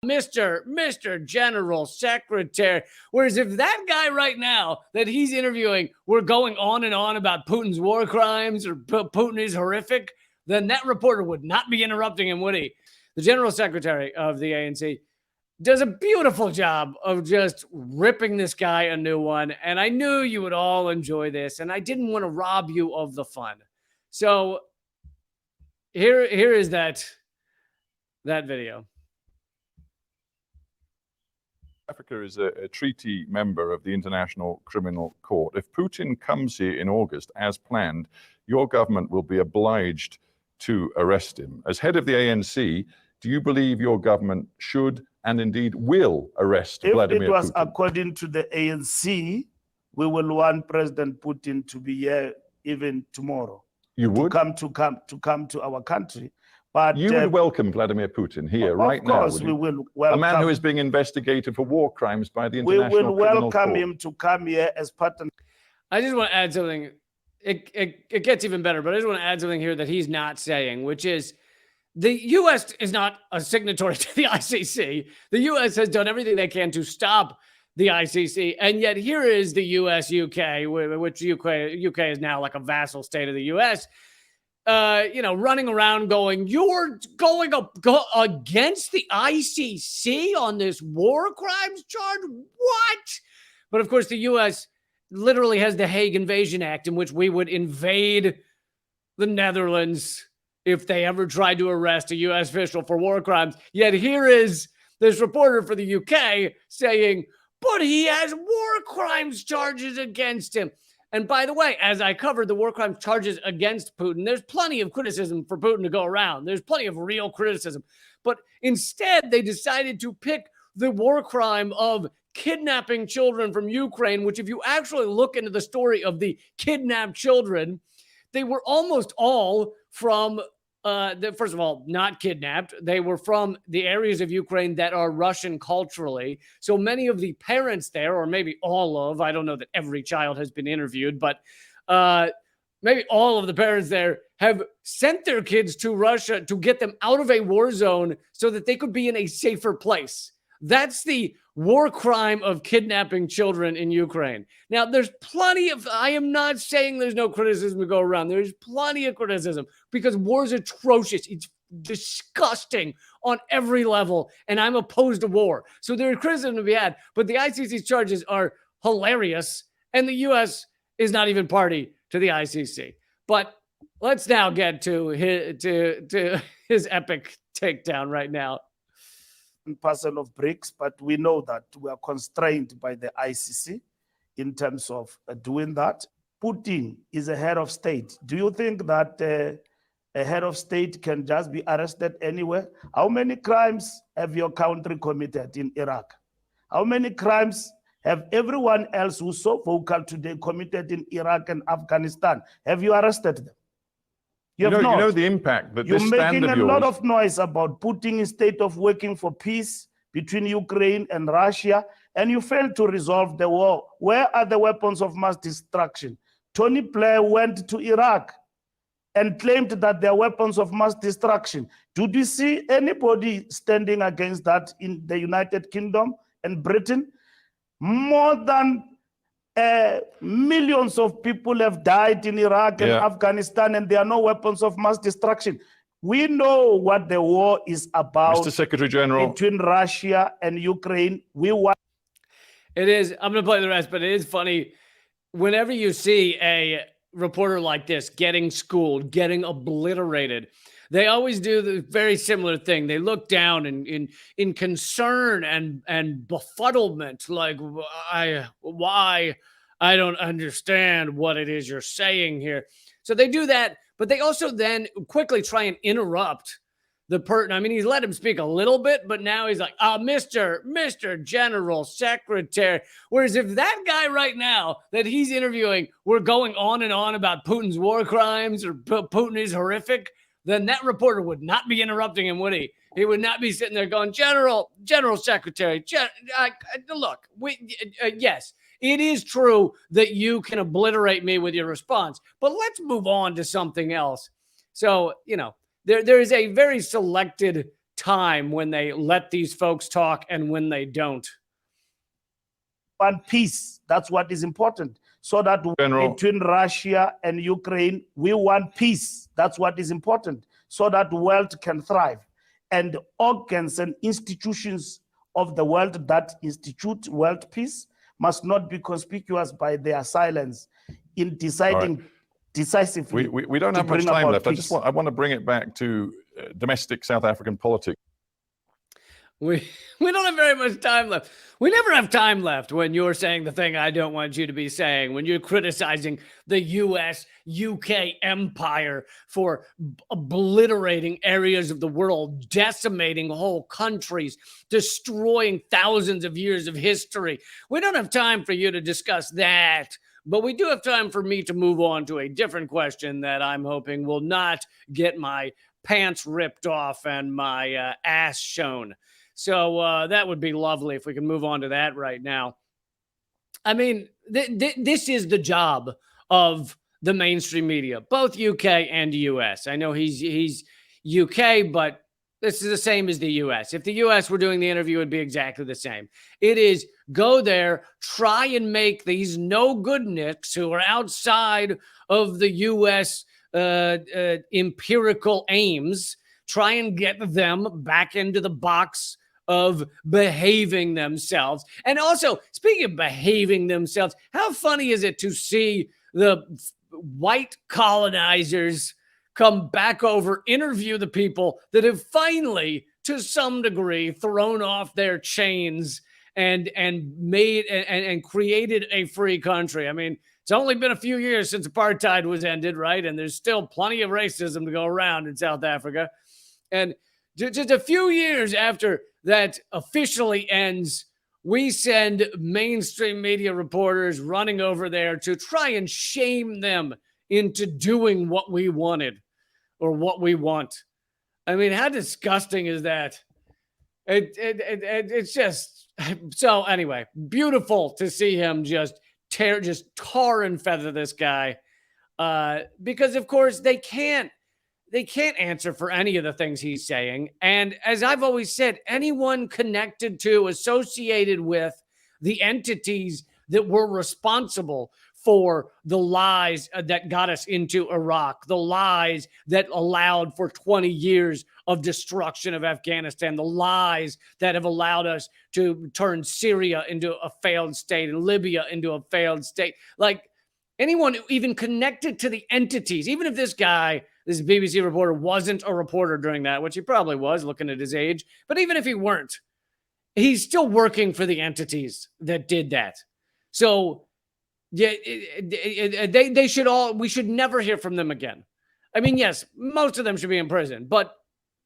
Mr. General Secretary. Whereas if that guy right now that he's interviewing were going on and on about Putin's war crimes or Putin is horrific, then that reporter would not be interrupting him, would he? The General Secretary of the ANC does a beautiful job of just ripping this guy a new one. And I knew you would all enjoy this, and I didn't want to rob you of the fun. So here is that video. Africa is a treaty member of the International Criminal Court. If Putin comes here in August as planned, your government will be obliged to arrest him. As head of the ANC, do you believe your government should and indeed will arrest Vladimir Putin? If it was according to the ANC, we will want President Putin to be here even tomorrow. You would? To come to our country. But you would welcome Vladimir Putin here right now? Of course, we will welcome. A man who is being investigated for war crimes by the International Criminal Court. We will welcome Court. him to come here as part of... I just want to add something. It gets even better, but I just want to add something here that he's not saying, which is the U.S. is not a signatory to the ICC. The U.S. has done everything they can to stop the ICC, and yet here is the U.S.-UK, which UK is now like a vassal state of the U.S., running around going, you're going against the ICC on this war crimes charge? What? But of course, the U.S. literally has the Hague Invasion Act, in which we would invade the Netherlands if they ever tried to arrest a U.S. official for war crimes. Yet here is this reporter for the UK saying, but he has war crimes charges against him. And by the way, as I covered the war crimes charges against Putin, there's plenty of criticism for Putin to go around. There's plenty of real criticism. But instead, they decided to pick the war crime of kidnapping children from Ukraine, which if you actually look into the story of the kidnapped children, they were almost all from, first of all, not kidnapped. They were from the areas of Ukraine that are Russian culturally. So many of the parents there, or maybe all of, I don't know that every child has been interviewed, but maybe all of the parents there have sent their kids to Russia to get them out of a war zone so that they could be in a safer place. That's the war crime of kidnapping children in Ukraine. Now, there's plenty of, I am not saying there's no criticism to go around. There's plenty of criticism because war is atrocious. It's disgusting on every level, and I'm opposed to war. So there is criticism to be had, but the ICC's charges are hilarious, and the U.S. is not even party to the ICC. But let's now get to his epic takedown right now. Parcel of bricks, but we know that we are constrained by the ICC in terms of doing that. Putin is a head of state. Do you think that a head of state can just be arrested anywhere? How many crimes have your country committed in Iraq? How many crimes have everyone else who's so vocal today committed in Iraq and Afghanistan? Have you arrested them? You know the impact that this stand of yours... You're making a lot of noise about putting in state of working for peace between Ukraine and Russia, and you failed to resolve the war. Where are the weapons of mass destruction? Tony Blair went to Iraq and claimed that there are weapons of mass destruction. Did you see anybody standing against that in the United Kingdom and Britain? More than millions of people have died in Iraq and Afghanistan, and there are no weapons of mass destruction. We know what the war is about. Mr. Secretary General, between Russia and Ukraine. It is. I'm going to play the rest, but it is funny. Whenever you see a reporter like this getting schooled, getting obliterated, they always do the very similar thing. They look down in concern and befuddlement, like, why? I don't understand what it is you're saying here. So they do that, but they also then quickly try and interrupt the person. I mean, he's let him speak a little bit, but now he's like, Mr. General Secretary. Whereas if that guy right now that he's interviewing were going on and on about Putin's war crimes or Putin is horrific, then that reporter would not be interrupting him, would he? He would not be sitting there going, General Secretary, look, yes, it is true that you can obliterate me with your response, but let's move on to something else. So, there is a very selected time when they let these folks talk and when they don't. Want peace. That's what is important. So that General. between Russia and Ukraine, we want peace. That's what is important. So that the world can thrive. And organs and institutions of the world that institute world peace must not be conspicuous by their silence in deciding decisively. We don't have much time left. I want to bring it back to domestic South African politics. We don't have very much time left. We never have time left when you're saying the thing I don't want you to be saying, when you're criticizing the US-UK empire for obliterating areas of the world, decimating whole countries, destroying thousands of years of history. We don't have time for you to discuss that, but we do have time for me to move on to a different question that I'm hoping will not get my pants ripped off and my ass shown. So that would be lovely if we can move on to that right now. I mean, this is the job of the mainstream media, both UK and US. I know he's UK, but this is the same as the US. If the US were doing the interview, it would be exactly the same. It is go there, try and make these no good nicks who are outside of the US empirical aims, try and get them back into the box of behaving themselves. And also, speaking of behaving themselves, how funny is it to see the white colonizers come back over, interview the people that have finally, to some degree, thrown off their chains and made and created a free country. I mean, it's only been a few years since apartheid was ended, right? And there's still plenty of racism to go around in South Africa. And just a few years after that officially ends, we send mainstream media reporters running over there to try and shame them into doing what we wanted or what we want. I mean, how disgusting is that? It's just so. Anyway, beautiful to see him just tar and feather this guy, because of course they can't answer for any of the things he's saying. And as I've always said, anyone connected to, associated with the entities that were responsible for the lies that got us into Iraq, the lies that allowed for 20 years of destruction of Afghanistan, the lies that have allowed us to turn Syria into a failed state and Libya into a failed state. Like anyone even connected to the entities, even if this guy, this BBC reporter, wasn't a reporter during that, which he probably was looking at his age, but even if he weren't, he's still working for the entities that did that. So yeah, they should all, we should never hear from them again. I mean, yes, most of them should be in prison, but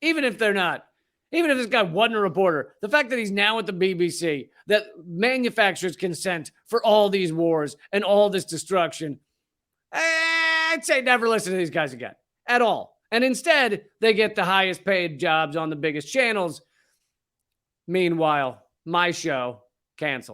even if they're not, even if this guy wasn't a reporter, the fact that he's now at the BBC, that manufactures consent for all these wars and all this destruction, I'd say never listen to these guys again at all. And instead, they get the highest paid jobs on the biggest channels. Meanwhile, my show canceled.